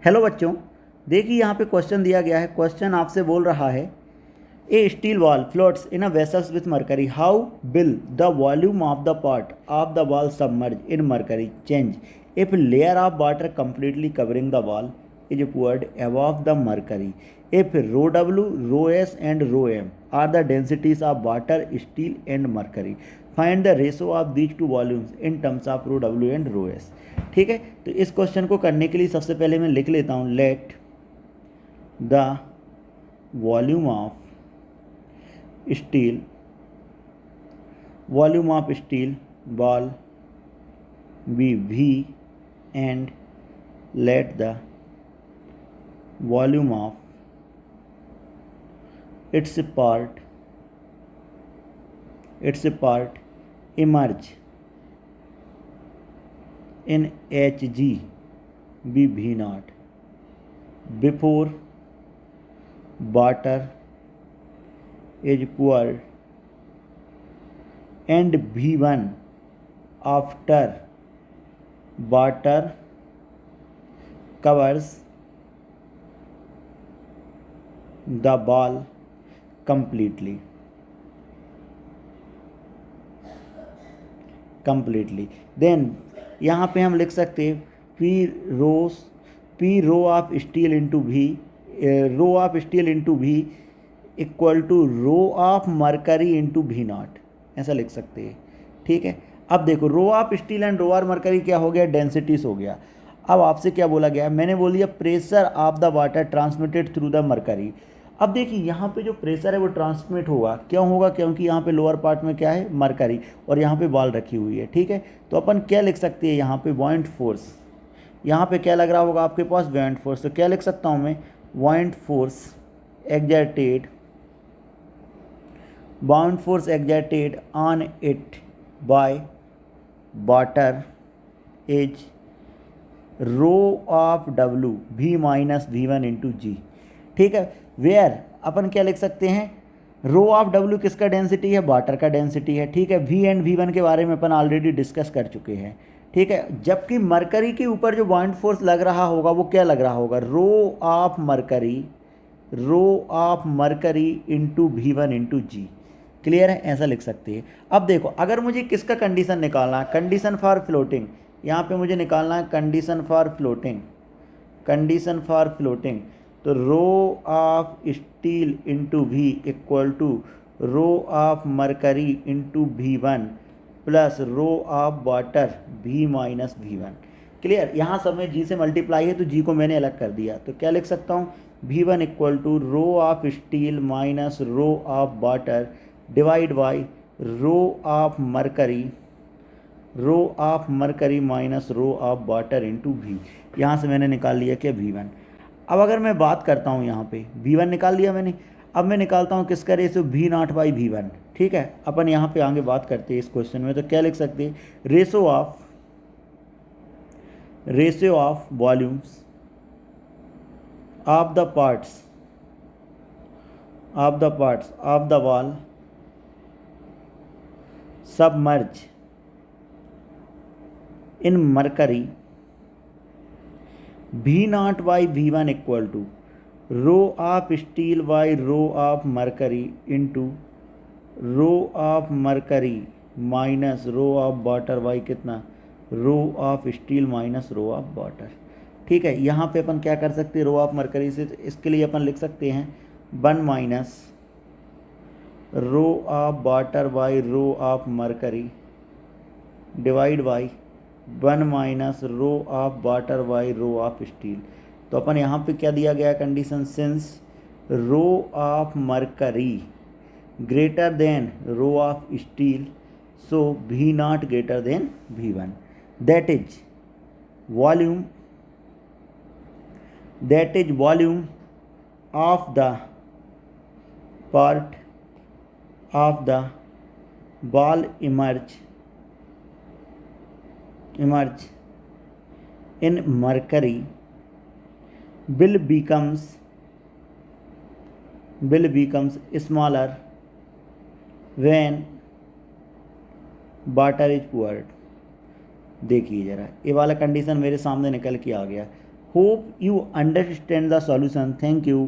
Hello बच्चों, देखिए यहाँ पे क्वेश्चन दिया गया है। क्वेश्चन आपसे बोल रहा है a steel ball floats in a vessels with mercury, how will the volume of the part of the ball submerge in mercury change if layer of water completely covering the ball is poured above the mercury, if rho w, rho s and rho m are the densities of water, steel and mercury, find the ratio of these two volumes in terms of rho w and rho s। ठीक है, तो इस question को करने के लिए सबसे पहले मैं लिख लेता हूँ, let the volume of steel ball be v and let the volume of its part emerge in Hg be V naught before water is poured and V1 after water covers the ball completely। Then यहाँ पे हम लिख सकते हैं P rho of steel into V, rho of steel into V equal to rho of mercury into V naught, ऐसा लिख सकते हैं। ठीक है, अब देखो rho of steel and rho of mercury क्या हो गया, डेंसिटीज हो गया। अब आपसे क्या बोला गया, मैंने बोल दिया pressure of the water transmitted through the mercury. अब देखिए यहाँ पे जो प्रेशर है वो ट्रांसमिट होगा, क्यों होगा, क्योंकि यहाँ पे लोअर पार्ट में क्या है, मरकरी, और यहाँ पे बॉल रखी हुई है। ठीक है, तो अपन क्या लिख सकते हैं यहाँ पे, बॉइंट फोर्स। यहाँ पे क्या लग रहा होगा आपके पास, बॉइंट फोर्स। तो क्या लिख सकता हूँ मैं, buoyant force exerted on it by water is rho of W V minus V1 into G. ठीक है, वेयर अपन क्या लिख सकते हैं, रो ऑफ W किसका डेंसिटी है, वाटर का डेंसिटी है। ठीक है, V एंड V1 के बारे में अपन ऑलरेडी डिस्कस कर चुके हैं। ठीक है, जबकि मरकरी के ऊपर जो बॉइंट फोर्स लग रहा होगा वो क्या लग रहा होगा, rho of mercury into V1 into g. Clear है, ऐसा लिख सकते हैं। अब देखो, अगर मुझे किसका कंडीशन निकालना है, कंडीशन फॉर फ्लोटिंग, यहाँ पे मुझे निकालना है कंडीशन फॉर फ्लोटिंग, तो rho of steel into V equal to rho of mercury into V1 plus rho of water V minus V1। Clear, यहाँ सब में जी से मल्टीप्लाई है तो जी को मैंने अलग कर दिया, तो क्या लिख सकता हूँ, V1 equal to rho of steel minus rho of water divide by rho of mercury minus rho of water into V. यहाँ से मैंने निकाल लिया क्या, V1। अब अगर मैं बात करता हूँ यहाँ पे V1 निकाल लिया मैंने, अब मैं निकालता हूँ किसका ratio, V naught by V1। ठीक है, अपन यहाँ पे आगे बात करते हैं इस क्वेश्चन में, तो क्या लिख सकते हैं, ratio of volumes of the parts of the ball submerge in mercury V naught by V1 equal to rho of steel by rho of mercury into rho of mercury minus rho of water by कितना, rho of steel minus rho of water. ठीक है, यहाँ पे अपन क्या कर सकते हैं, rho of mercury से, तो इसके लिए अपन लिख सकते हैं 1 minus rho of water by rho of mercury divide by 1 minus rho of water by rho of steel. तो अपन यहाँ पे क्या दिया गया condition, since rho of mercury greater than rho of steel, so V naught greater than V1, that is volume of the part of the ball emerge in mercury will becomes smaller when water is poured। देखिए ज़रा, ये वाला condition मेरे सामने निकल के आ गया। Hope you understand the solution. Thank you.